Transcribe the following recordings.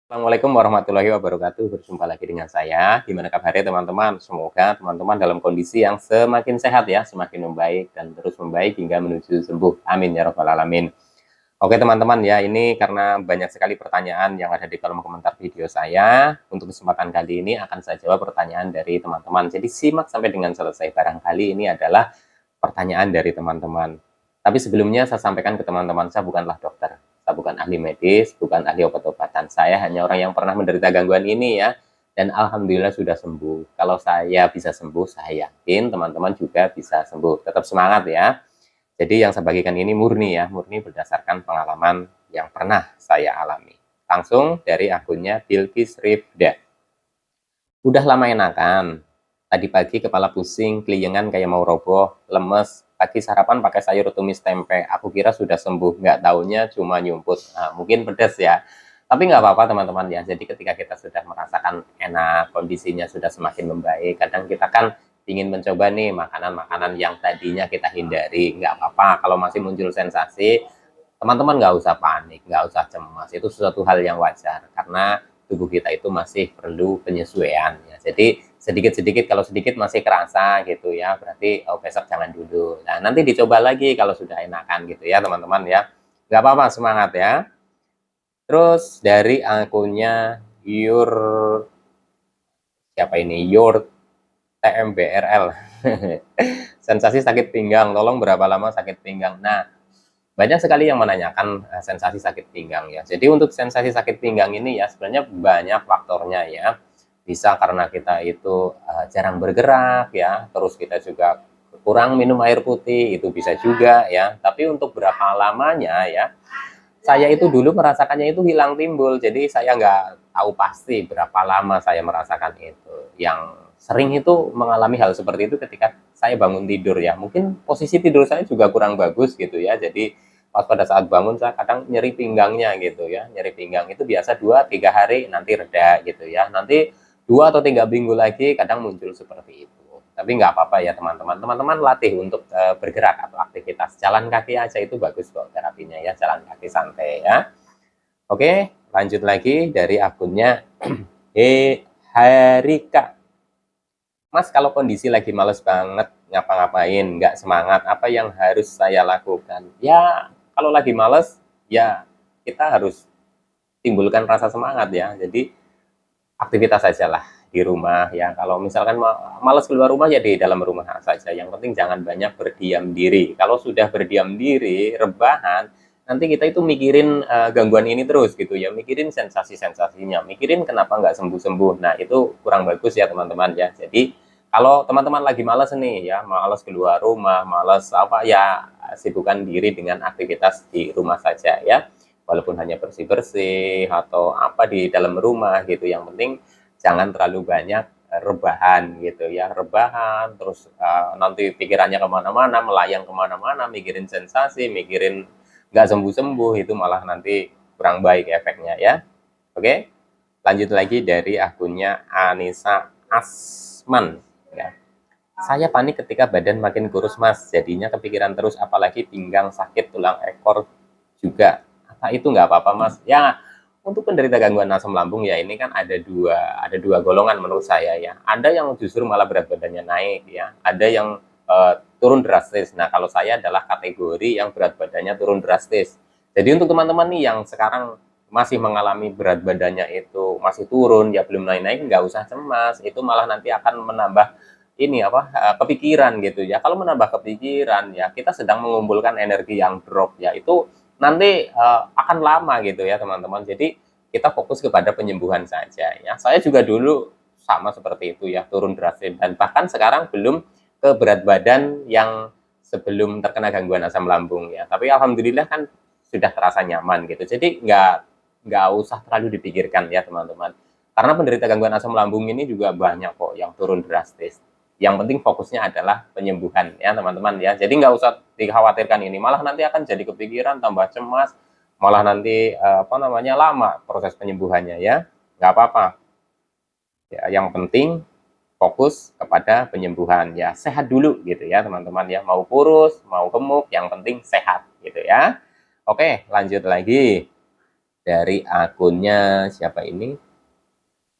Assalamualaikum warahmatullahi wabarakatuh. Berjumpa lagi dengan saya. Gimana kabarnya teman-teman? Semoga teman-teman dalam kondisi yang semakin sehat ya, semakin membaik dan terus membaik hingga menuju sembuh. Amin ya rabbal alamin. Oke teman-teman ya, ini karena banyak sekali pertanyaan yang ada di kolom komentar video saya. Untuk kesempatan kali ini akan saya jawab pertanyaan dari teman-teman. Jadi simak sampai dengan selesai. Barangkali ini adalah pertanyaan dari teman-teman. Tapi sebelumnya saya sampaikan ke teman-teman, saya bukanlah dokter. Saya bukan ahli medis, bukan ahli obat-obatan. Saya hanya orang yang pernah menderita gangguan ini ya. Dan alhamdulillah sudah sembuh. Kalau saya bisa sembuh, saya yakin teman-teman juga bisa sembuh. Tetap semangat ya. Jadi yang saya bagikan ini murni ya, murni berdasarkan pengalaman yang pernah saya alami. Langsung dari akunnya Bilkis Rifda. Udah lama enakan. Tadi pagi kepala pusing, keliengan kayak mau roboh, lemes. Pagi sarapan pakai sayur tumis tempe. Aku kira sudah sembuh, nggak taunya cuma nyumput. Nah, mungkin pedas ya. Tapi nggak apa-apa teman-teman ya. Jadi ketika kita sudah merasakan enak, kondisinya sudah semakin membaik. Kadang kita kan ingin mencoba nih makanan-makanan yang tadinya kita hindari. Nggak apa-apa kalau masih muncul sensasi, teman-teman nggak usah panik, nggak usah cemas. Itu sesuatu hal yang wajar karena tubuh kita itu masih perlu penyesuaian ya. Jadi sedikit-sedikit, kalau sedikit masih kerasa gitu ya, berarti besok jangan dulu. Nah nanti dicoba lagi kalau sudah enakan gitu ya teman-teman ya. Nggak apa-apa, semangat ya. Terus dari akunnya Your, siapa ini, Your TMBRL. Sensasi sakit pinggang, tolong berapa lama sakit pinggang. Nah, banyak sekali yang menanyakan sensasi sakit pinggang ya. Jadi untuk sensasi sakit pinggang ini ya sebenarnya banyak faktornya ya. Bisa karena kita itu jarang bergerak ya, terus kita juga kurang minum air putih, itu bisa juga ya. Tapi untuk berapa lamanya ya, saya itu dulu merasakannya itu hilang timbul. Jadi saya nggak tahu pasti berapa lama saya merasakan itu. Yang sering itu mengalami hal seperti itu ketika saya bangun tidur ya. Mungkin posisi tidur saya juga kurang bagus gitu ya. Jadi pas pada saat bangun saya kadang nyeri pinggangnya gitu ya. Nyeri pinggang itu biasa 2-3 hari nanti reda gitu ya. Nanti 2 atau 3 minggu lagi kadang muncul seperti itu. Tapi nggak apa-apa ya teman-teman. Teman-teman latih untuk bergerak atau aktivitas. Jalan kaki aja itu bagus kok terapinya ya. Jalan kaki santai ya. Oke, lanjut lagi dari akunnya Harika. Mas, kalau kondisi lagi males banget ngapa-ngapain, nggak semangat, apa yang harus saya lakukan? Ya, kalau lagi males, ya kita harus timbulkan rasa semangat ya. Jadi aktivitas saja lah di rumah ya. Kalau misalkan malas keluar rumah ya di dalam rumah saja. Yang penting jangan banyak berdiam diri. Kalau sudah berdiam diri, rebahan, nanti kita itu mikirin gangguan ini terus gitu ya, mikirin sensasi-sensasinya, mikirin kenapa nggak sembuh-sembuh. Nah itu kurang bagus ya teman-teman ya. Jadi kalau teman-teman lagi malas nih ya, malas keluar rumah, malas apa ya, sibukkan diri dengan aktivitas di rumah saja ya, walaupun hanya bersih-bersih atau apa di dalam rumah gitu. Yang penting jangan terlalu banyak rebahan gitu ya, rebahan terus nanti pikirannya kemana-mana, melayang kemana-mana, mikirin sensasi, mikirin nggak sembuh-sembuh, itu malah nanti kurang baik efeknya ya. Oke, lanjut lagi dari akunnya Anissa Asman ya. Saya panik ketika badan makin kurus mas, jadinya kepikiran terus, apalagi pinggang sakit, tulang ekor juga. Apa itu nggak apa-apa mas? Ya, untuk penderita gangguan asam lambung ya ini kan ada dua golongan menurut saya ya. Ada yang justru malah berat badannya naik ya, ada yang turun drastis. Nah kalau saya adalah kategori yang berat badannya turun drastis. Jadi untuk teman-teman nih yang sekarang masih mengalami berat badannya itu masih turun ya, belum naik-naik, nggak usah cemas, itu malah nanti akan menambah ini apa, kepikiran gitu ya. Kalau menambah kepikiran ya kita sedang mengumpulkan energi yang drop ya, itu nanti akan lama gitu ya teman-teman. Jadi kita fokus kepada penyembuhan saja ya. Saya juga dulu sama seperti itu ya, turun drastis, dan bahkan sekarang belum ke berat badan yang sebelum terkena gangguan asam lambung ya. Tapi alhamdulillah kan sudah terasa nyaman gitu. Jadi nggak usah terlalu dipikirkan ya teman-teman. Karena penderita gangguan asam lambung ini juga banyak kok yang turun drastis. Yang penting fokusnya adalah penyembuhan ya teman-teman ya. Jadi nggak usah dikhawatirkan ini, malah nanti akan jadi kepikiran, tambah cemas, malah nanti apa namanya, lama proses penyembuhannya ya. Nggak apa-apa. Ya, yang penting fokus kepada penyembuhan ya, sehat dulu gitu ya teman-teman ya. Mau kurus, mau gemuk, yang penting sehat gitu ya. Oke, lanjut lagi dari akunnya siapa ini?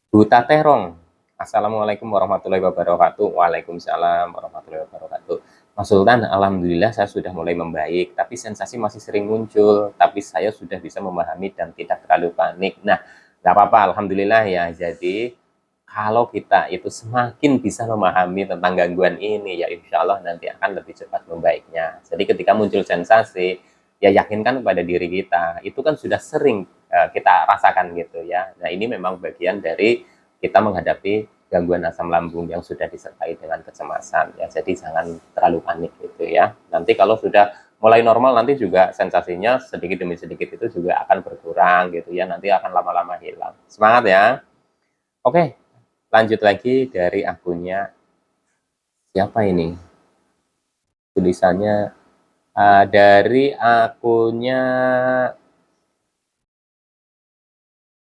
Buta Terong. Assalamualaikum warahmatullahi wabarakatuh. Waalaikumsalam warahmatullahi wabarakatuh. Mas Sultan, alhamdulillah saya sudah mulai membaik, tapi sensasi masih sering muncul. Tapi saya sudah bisa memahami dan tidak terlalu panik. Nah, nggak apa-apa, alhamdulillah ya. Jadi, kalau kita itu semakin bisa memahami tentang gangguan ini, ya insya Allah nanti akan lebih cepat membaiknya. Jadi ketika muncul sensasi, ya yakinkan kepada diri kita. Itu kan sudah sering kita rasakan gitu ya. Nah, ini memang bagian dari kita menghadapi gangguan asam lambung yang sudah disertai dengan kecemasan ya. Jadi jangan terlalu panik gitu ya. Nanti kalau sudah mulai normal nanti juga sensasinya sedikit demi sedikit itu juga akan berkurang gitu ya. Nanti akan lama-lama hilang. Semangat ya. Oke, lanjut lagi dari akunnya siapa ini? Tulisannya dari akunnya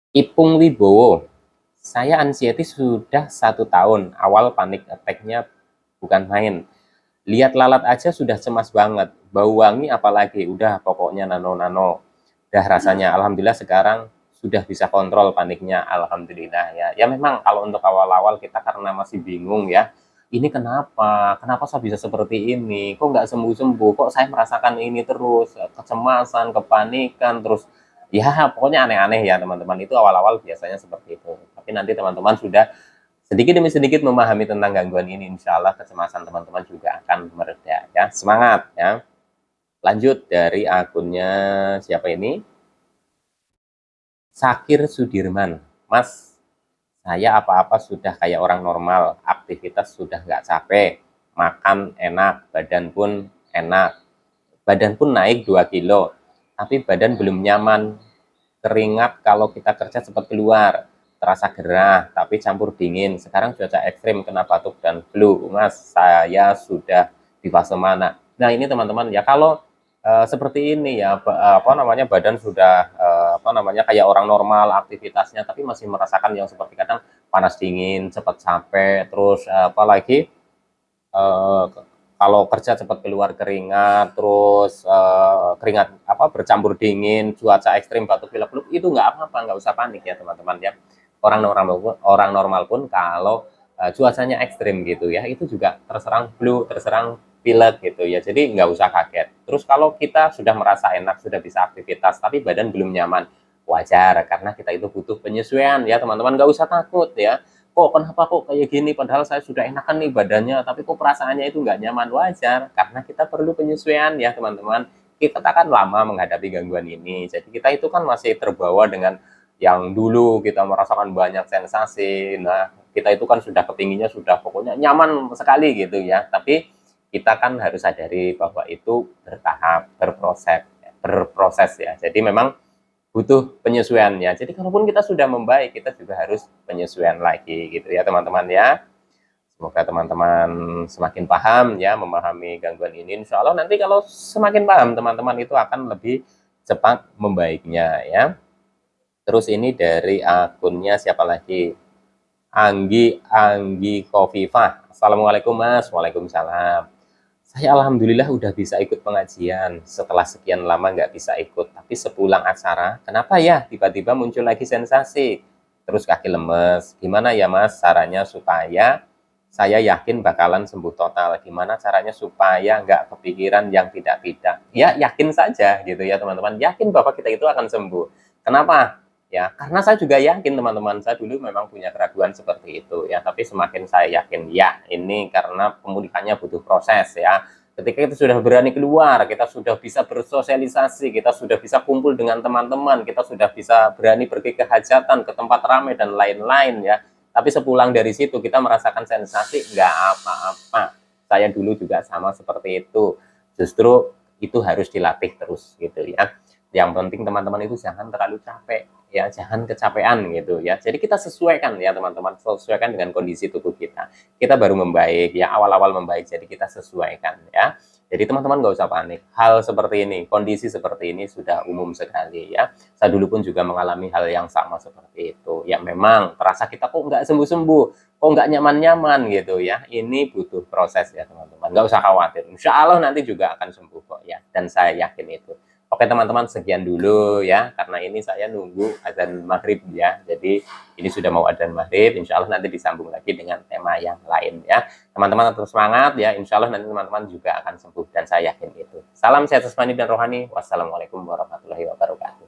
Ipung Wibowo. Saya anxiety sudah 1 tahun. Awal panik attack-nya bukan main. Lihat lalat aja sudah cemas banget. Bau wangi apalagi. Udah pokoknya nano-nano. Udah rasanya. Alhamdulillah sekarang sudah bisa kontrol paniknya. Alhamdulillah ya. Ya memang kalau untuk awal-awal kita karena masih bingung ya. Ini kenapa? Kenapa saya bisa seperti ini? Kok nggak sembuh-sembuh? Kok saya merasakan ini terus? Kecemasan, kepanikan, terus ya pokoknya aneh-aneh ya teman-teman. Itu awal-awal biasanya seperti itu, tapi nanti teman-teman sudah sedikit demi sedikit memahami tentang gangguan ini, insya Allah kecemasan teman-teman juga akan mereda ya. Semangat ya. Lanjut dari akunnya siapa ini? Sakir Sudirman. Mas, saya apa-apa sudah kayak orang normal, aktivitas sudah nggak capek, makan enak, badan pun enak, badan pun naik 2 kilo, tapi badan belum nyaman, keringat kalau kita kerja cepat keluar, terasa gerah, tapi campur dingin. Sekarang cuaca ekstrim, kena batuk dan flu. Mas, saya sudah di fase mana? Nah, ini teman-teman ya, kalau seperti ini ya, apa namanya, badan sudah apa namanya, kayak orang normal aktivitasnya, tapi masih merasakan yang seperti kadang panas dingin, cepat capek, terus apalagi eh, kalau kerja cepat keluar keringat, terus keringat apa bercampur dingin, cuaca ekstrim, batuk pilek flu, itu nggak apa-apa, nggak usah panik ya teman-teman ya. Orang normal pun kalau cuacanya ekstrim gitu ya, itu juga terserang flu, terserang pilek gitu ya. Jadi nggak usah kaget. Terus kalau kita sudah merasa enak, sudah bisa aktivitas, tapi badan belum nyaman, wajar karena kita itu butuh penyesuaian ya teman-teman. Nggak usah takut ya, kok kenapa kok kayak gini, padahal saya sudah enakan nih badannya, tapi kok perasaannya itu nggak nyaman. Wajar, karena kita perlu penyesuaian ya teman-teman. Kita kan lama menghadapi gangguan ini, jadi kita itu kan masih terbawa dengan yang dulu kita merasakan banyak sensasi. Nah, kita itu kan sudah kepinginnya sudah pokoknya nyaman sekali gitu ya, tapi kita kan harus sadari bahwa itu bertahap, berproses ya. Jadi memang butuh penyesuaian ya. Jadi kalaupun kita sudah membaik, kita juga harus penyesuaian lagi gitu ya teman-teman ya. Semoga teman-teman semakin paham ya, memahami gangguan ini. Insya Allah nanti kalau semakin paham teman-teman itu akan lebih cepat membaiknya ya. Terus ini dari akunnya siapa lagi? Anggi Kofifah. Assalamualaikum Mas. Waalaikumsalam. Saya alhamdulillah udah bisa ikut pengajian setelah sekian lama nggak bisa ikut. Tapi sepulang acara, kenapa ya tiba-tiba muncul lagi sensasi? Terus kaki lemes. Gimana ya Mas caranya supaya saya yakin bakalan sembuh total? Gimana caranya supaya nggak kepikiran yang tidak-tidak? Ya yakin saja gitu ya teman-teman. Yakin bahwa kita itu akan sembuh. Kenapa? Ya, karena saya juga yakin teman-teman, saya dulu memang punya keraguan seperti itu ya, tapi semakin saya yakin ya ini karena pemulihannya butuh proses ya. Ketika kita sudah berani keluar, kita sudah bisa bersosialisasi, kita sudah bisa kumpul dengan teman-teman, kita sudah bisa berani pergi ke hajatan, ke tempat ramai dan lain-lain ya. Tapi sepulang dari situ kita merasakan sensasi nggak apa-apa. Saya dulu juga sama seperti itu. Justru itu harus dilatih terus gitu ya. Yang penting teman-teman itu jangan terlalu capek ya, jangan kecapean gitu ya. Jadi kita sesuaikan ya teman-teman, sesuaikan dengan kondisi tubuh kita. Kita baru membaik ya, awal-awal membaik, jadi kita sesuaikan ya. Jadi teman-teman nggak usah panik. Hal seperti ini, kondisi seperti ini sudah umum sekali ya. Saya dulu pun juga mengalami hal yang sama seperti itu. Ya memang terasa kita kok nggak sembuh-sembuh, kok nggak nyaman-nyaman gitu ya. Ini butuh proses ya teman-teman. Nggak usah khawatir. Insya Allah nanti juga akan sembuh kok ya. Dan saya yakin itu. Oke teman-teman, sekian dulu ya, karena ini saya nunggu adzan maghrib ya. Jadi ini sudah mau adzan maghrib, insya Allah nanti disambung lagi dengan tema yang lain ya. Teman-teman tetap semangat ya, insya Allah nanti teman-teman juga akan sembuh dan saya yakin itu. Salam sehat jasmani dan rohani. Wassalamualaikum warahmatullahi wabarakatuh.